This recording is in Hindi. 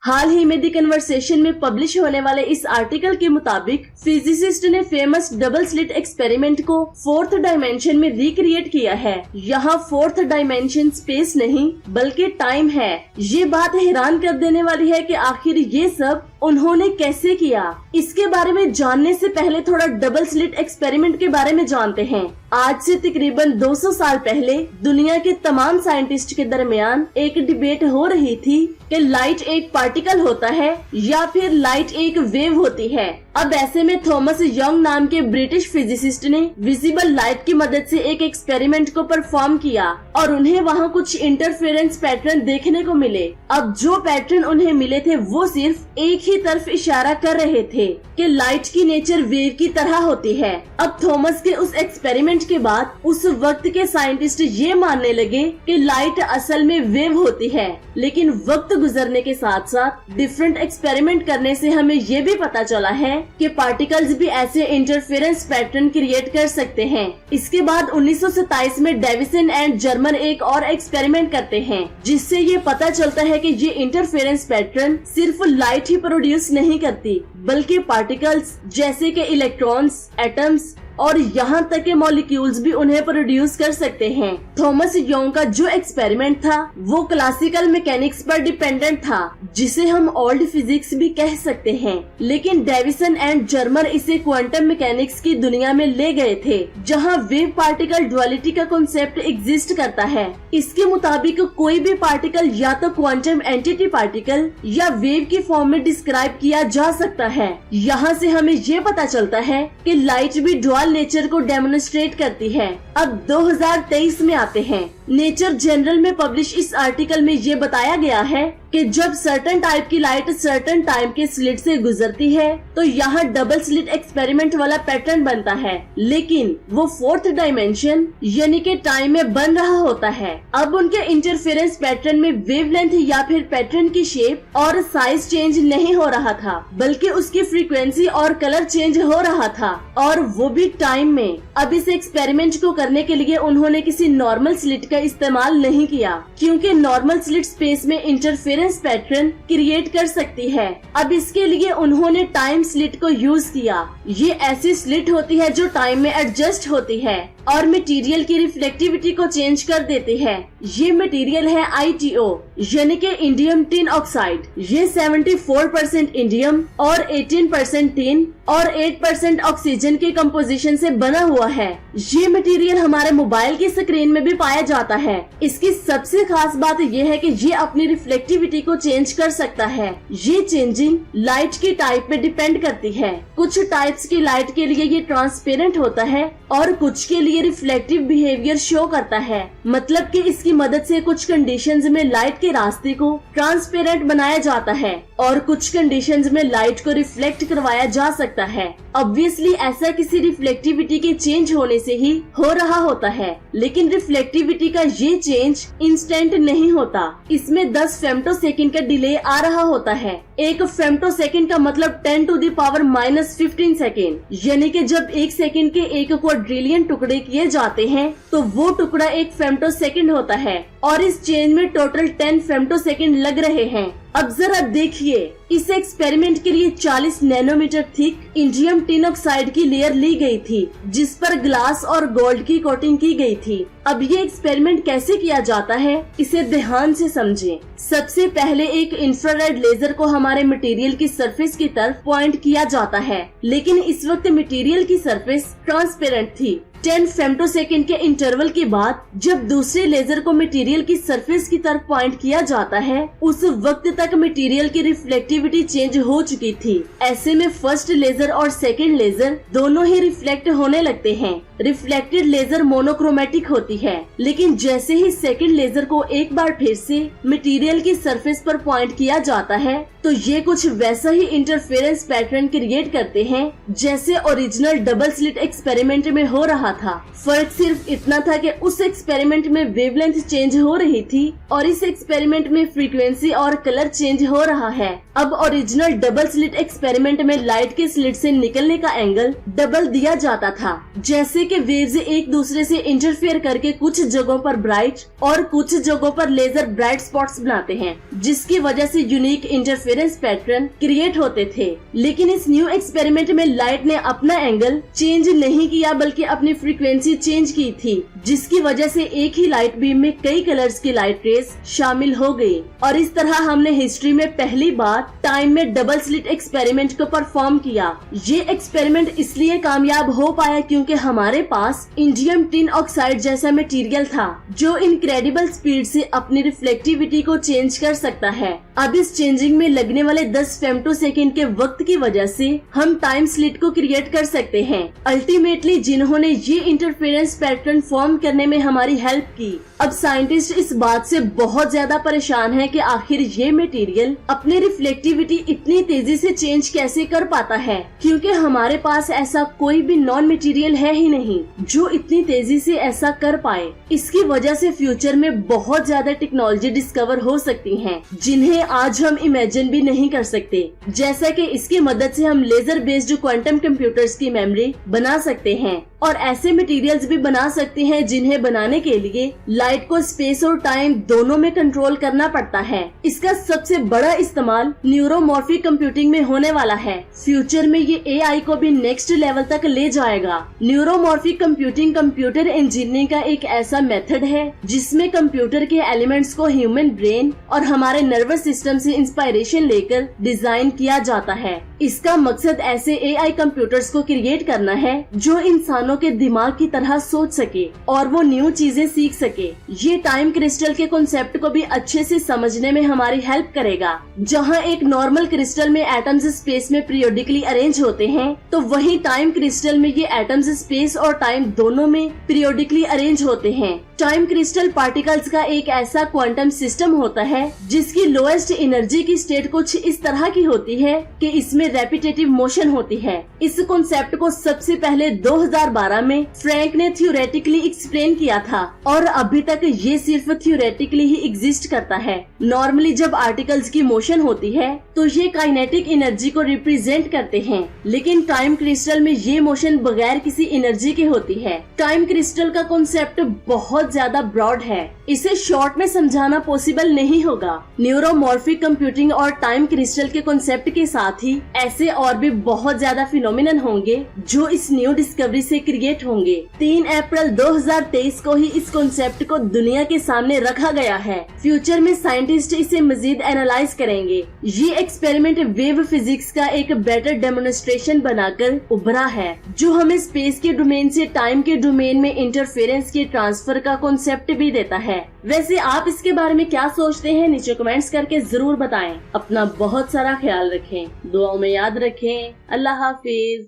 हाल ही में द कन्वर्सेशन में पब्लिश होने वाले इस आर्टिकल के मुताबिक फिजिसिस्ट ने फेमस डबल स्लिट एक्सपेरिमेंट को 4th डायमेंशन में रिक्रिएट किया है। यहाँ 4th डायमेंशन स्पेस नहीं बल्कि टाइम है। ये बात हैरान कर देने वाली है कि आखिर ये सब उन्होंने कैसे किया। इसके बारे में जानने से पहले थोड़ा डबल स्लिट एक्सपेरिमेंट के बारे में जानते हैं। आज से तकरीबन 200 साल पहले दुनिया के तमाम साइंटिस्ट के दरमियान एक डिबेट हो रही थी कि लाइट एक पार्टिकल होता है या फिर लाइट एक वेव होती है। अब ऐसे में थॉमस यंग नाम के ब्रिटिश फिजिसिस्ट ने विजिबल लाइट की मदद से एक एक्सपेरिमेंट को परफॉर्म किया और उन्हें वहाँ कुछ इंटरफेरेंस पैटर्न देखने को मिले। अब जो पैटर्न उन्हें मिले थे वो सिर्फ एक ही तरफ इशारा कर रहे थे कि लाइट की नेचर वेव की तरह होती है। अब थॉमस के उस एक्सपेरिमेंट के बाद उस वक्त के साइंटिस्ट ये मानने लगे कि लाइट असल में वेव होती है। लेकिन वक्त गुजरने के साथ साथ डिफरेंट एक्सपेरिमेंट करने से हमें ये भी पता चला है कि पार्टिकल्स भी ऐसे इंटरफेरेंस पैटर्न क्रिएट कर सकते हैं। इसके बाद 1927 में डेविसन एंड जर्मन एक और एक्सपेरिमेंट करते हैं जिससे ये पता चलता है कि ये इंटरफेरेंस पैटर्न सिर्फ लाइट ही प्रोड्यूस नहीं करती बल्कि पार्टिकल्स जैसे कि इलेक्ट्रॉन्स, एटम्स और यहाँ तक के मॉलिक्यूल्स भी उन्हें प्रोड्यूस कर सकते हैं। थॉमस यंग का जो एक्सपेरिमेंट था वो क्लासिकल मैकेनिक्स पर डिपेंडेंट था जिसे हम ओल्ड फिजिक्स भी कह सकते हैं। लेकिन डेविसन एंड जर्मन इसे क्वांटम मैकेनिक्स की दुनिया में ले गए थे जहाँ वेव पार्टिकल डुअलिटी का कॉन्सेप्ट एग्जिस्ट करता है। इसके मुताबिक कोई भी पार्टिकल या तो क्वांटम एंटिटी पार्टिकल या वेव की फॉर्म में डिस्क्राइब किया जा सकता है। यहाँ से हमें ये पता चलता है कि लाइट भी डुअल नेचर को डेमोन्स्ट्रेट करती है। अब 2023 में आते हैं। नेचर जनरल में पब्लिश इस आर्टिकल में ये बताया गया है कि जब सर्टेन टाइप की लाइट सर्टेन टाइम के स्लिट से गुजरती है तो यहाँ डबल स्लिट एक्सपेरिमेंट वाला पैटर्न बनता है, लेकिन वो 4th डायमेंशन यानी कि टाइम में बन रहा होता है। अब उनके इंटरफेरेंस पैटर्न में वेवलेंथ या फिर पैटर्न की शेप और साइज चेंज नहीं हो रहा था बल्कि उसकी फ्रीक्वेंसी और कलर चेंज हो रहा था, और वो भी टाइम में। अब इस एक्सपेरिमेंट को करने के लिए उन्होंने किसी नॉर्मल स्लिट का इस्तेमाल नहीं किया क्योंकि नॉर्मल स्लिट स्पेस में इंटरफेरेंस पैटर्न क्रिएट कर सकती है। अब इसके लिए उन्होंने टाइम स्लिट को यूज किया। ये ऐसी स्लिट होती है जो टाइम में एडजस्ट होती है और मटेरियल की रिफ्लेक्टिविटी को चेंज कर देती है। ये मटेरियल है ITO यानी कि इंडियम टिन ऑक्साइड। ये 74% इंडियम और 18% टिन और 8% ऑक्सीजन के कंपोजिशन से बना हुआ है। ये मटेरियल हमारे मोबाइल की स्क्रीन में भी पाया जाता है। इसकी सबसे खास बात यह है कि ये अपनी रिफ्लेक्टिविटी को चेंज कर सकता है। ये चेंजिंग लाइट की टाइप पे डिपेंड करती है। कुछ टाइप्स की लाइट के लिए ये ट्रांसपेरेंट होता है और कुछ के लिए रिफ्लेक्टिव बिहेवियर शो करता है। मतलब कि इसकी मदद से कुछ कंडीशंस में लाइट के रास्ते को ट्रांसपेरेंट बनाया जाता है और कुछ कंडीशंस में लाइट को रिफ्लेक्ट करवाया जा सकता है। ऑब्वियसली ऐसा किसी रिफ्लेक्टिविटी के चेंज होने से ही हो रहा होता है, लेकिन रिफ्लेक्टिविटी का ये चेंज इंस्टेंट नहीं होता। इसमें 10 फेम्टोसेकंड का डिले आ रहा होता है। एक फेम्टोसेकंड का मतलब 10⁻⁻15 सेकेंड, यानी कि जब एक सेकंड के 1 क्वाड्रिलियन टुकड़े किए जाते हैं तो वो टुकड़ा 1 फेम्टोसेकंड होता है और इस चेंज में टोटल 10 फेम्टोसेकंड लग रहे हैं। अब जरा देखिए, इस एक्सपेरिमेंट के लिए 40 nanometer thick indium tin oxide की लेयर ली गई थी जिस पर ग्लास और गोल्ड की कोटिंग की गई थी। अब ये एक्सपेरिमेंट कैसे किया जाता है इसे ध्यान से समझें। सबसे पहले एक इंफ्रारेड लेजर को हमारे मटेरियल की सरफेस की तरफ पॉइंट किया जाता है, लेकिन इस वक्त मटेरियल की सरफेस ट्रांसपेरेंट थी। 10 फेम्टोसेकंड के इंटरवल के बाद जब दूसरे लेजर को मटेरियल की सरफेस की तरफ पॉइंट किया जाता है उस वक्त तक मटेरियल की रिफ्लेक्टिविटी चेंज हो चुकी थी। ऐसे में फर्स्ट लेजर और सेकंड लेजर दोनों ही रिफ्लेक्ट होने लगते हैं। रिफ्लेक्टेड लेजर मोनोक्रोमेटिक होती है, लेकिन जैसे ही सेकंड लेजर को एक बार फिर से मटेरियल की सरफेस पर पॉइंट किया जाता है तो ये कुछ वैसा ही इंटरफेरेंस पैटर्न क्रिएट करते हैं जैसे ओरिजिनल डबल स्लिट एक्सपेरिमेंट में हो रहा था। फर्क सिर्फ इतना था कि उस एक्सपेरिमेंट में वेवलेंथ चेंज हो रही थी और इस एक्सपेरिमेंट में फ्रीक्वेंसी और कलर चेंज हो रहा है। अब ओरिजिनल डबल स्लिट एक्सपेरिमेंट में लाइट के स्लिट से निकलने का एंगल डबल दिया जाता था, जैसे कि वेव्स एक दूसरे से इंटरफेयर करके कुछ जगहों पर ब्राइट और कुछ जगहों पर लेजर ब्राइट स्पॉट्स बनाते हैं, जिसकी वजह से unique interference interference pattern create होते थे। लेकिन इस न्यू एक्सपेरिमेंट में लाइट ने अपना एंगल चेंज नहीं किया बल्कि अपनी फ्रीक्वेंसी चेंज की थी, जिसकी वजह से एक ही लाइट बीम में कई कलर्स की लाइट रेज शामिल हो गई। और इस तरह हमने हिस्ट्री में पहली बार टाइम में डबल स्लिट एक्सपेरिमेंट को परफॉर्म किया। ये एक्सपेरिमेंट इसलिए कामयाब हो पाया क्योंकि हमारे पास इंडियम टिन ऑक्साइड जैसा मटेरियल था जो इनक्रेडिबल स्पीड से अपनी रिफ्लेक्टिविटी को चेंज कर सकता है। अब इस चेंजिंग में लगने वाले 10 फेम्टोसेकंड के वक्त की वजह से हम टाइम स्लिट को क्रिएट कर सकते हैं। अल्टीमेटली जिन्होंने ये इंटरफेरेंस पैटर्न फॉर्म करने में हमारी हेल्प की। अब साइंटिस्ट इस बात से बहुत ज्यादा परेशान है कि आखिर ये मटेरियल अपनी रिफ्लेक्टिविटी इतनी तेजी से चेंज कैसे कर पाता है, क्योंकि हमारे पास ऐसा कोई भी नॉन मटेरियल है ही नहीं जो इतनी तेजी से ऐसा कर पाए। इसकी वजह से फ्यूचर में बहुत ज्यादा टेक्नोलॉजी डिस्कवर हो सकती हैं, जिन्हें आज हम इमेजिन भी नहीं कर सकते। जैसा कि इसकी मदद से हम लेजर बेस्ड क्वांटम कंप्यूटर्स की मेमोरी बना सकते हैं और ऐसे मटेरियल्स भी बना सकते हैं जिन्हें बनाने के लिए लाइट को स्पेस और टाइम दोनों में कंट्रोल करना पड़ता है। इसका सबसे बड़ा इस्तेमाल न्यूरोमॉर्फिक कंप्यूटिंग में होने वाला है। फ्यूचर में ये एआई को भी नेक्स्ट लेवल तक ले जाएगा। न्यूरोमॉर्फिक कंप्यूटिंग कंप्यूटर इंजीनियरिंग का एक ऐसा मेथड है जिसमें कंप्यूटर के एलिमेंट्स को ह्यूमन ब्रेन और हमारे नर्वस सिस्टम से इंस्पायरेशन लेकर डिजाइन किया जाता है। इसका मकसद ऐसे एआई कंप्यूटर्स को क्रिएट करना है जो इंसानों के दिमाग की तरह सोच सके और वो न्यू चीजें सीख सके। ये टाइम क्रिस्टल के कॉन्सेप्ट को भी अच्छे से समझने में हमारी हेल्प करेगा। जहाँ एक नॉर्मल क्रिस्टल में एटम्स स्पेस में पीरियोडिकली अरेंज होते हैं, तो वहीं टाइम क्रिस्टल में ये एटम्स स्पेस और टाइम दोनों में पीरियोडिकली अरेंज होते हैं। टाइम क्रिस्टल पार्टिकल्स का एक ऐसा क्वांटम सिस्टम होता है जिसकी लोएस्ट एनर्जी की स्टेट कुछ इस तरह की होती है कि इसमें रेपिटेटिव मोशन होती है। इस कॉन्सेप्ट को सबसे पहले 2012 में फ्रैंक ने थ्योरेटिकली एक्सप्लेन किया था और अभी तक ये सिर्फ थ्योरेटिकली ही एग्जिस्ट करता है। नॉर्मली जब आर्टिकल्स की मोशन होती है तो ये काइनेटिक एनर्जी को रिप्रेजेंट करते हैं, लेकिन टाइम क्रिस्टल में ये मोशन बगैर किसी एनर्जी के होती है। टाइम क्रिस्टल का कॉन्सेप्ट बहुत ज्यादा ब्रॉड है, इसे शॉर्ट में समझाना पॉसिबल नहीं होगा। न्यूरोमॉर्फिक कंप्यूटिंग और टाइम क्रिस्टल के कॉन्सेप्ट के साथ ही ऐसे और भी बहुत ज्यादा फिनोमिनन होंगे जो इस न्यू डिस्कवरी से क्रिएट होंगे। 3 अप्रैल 2023 को ही इस कॉन्सेप्ट को दुनिया के सामने रखा गया है। फ्यूचर में साइंटिस्ट इसे मजीद एनालाइज करेंगे। ये एक्सपेरिमेंट वेव फिजिक्स का एक बेटर डेमोन्स्ट्रेशन बनाकर उभरा है, जो हमें स्पेस के डोमेन से टाइम के डोमेन में इंटरफेरेंस के ट्रांसफर का कॉन्सेप्ट भी देता है। वैसे आप इसके बारे में क्या सोचते हैं, नीचे कमेंट्स करके जरूर बताएं। अपना बहुत सारा ख्याल रखें, दुआओं में याद रखें। अल्लाह हाफिज।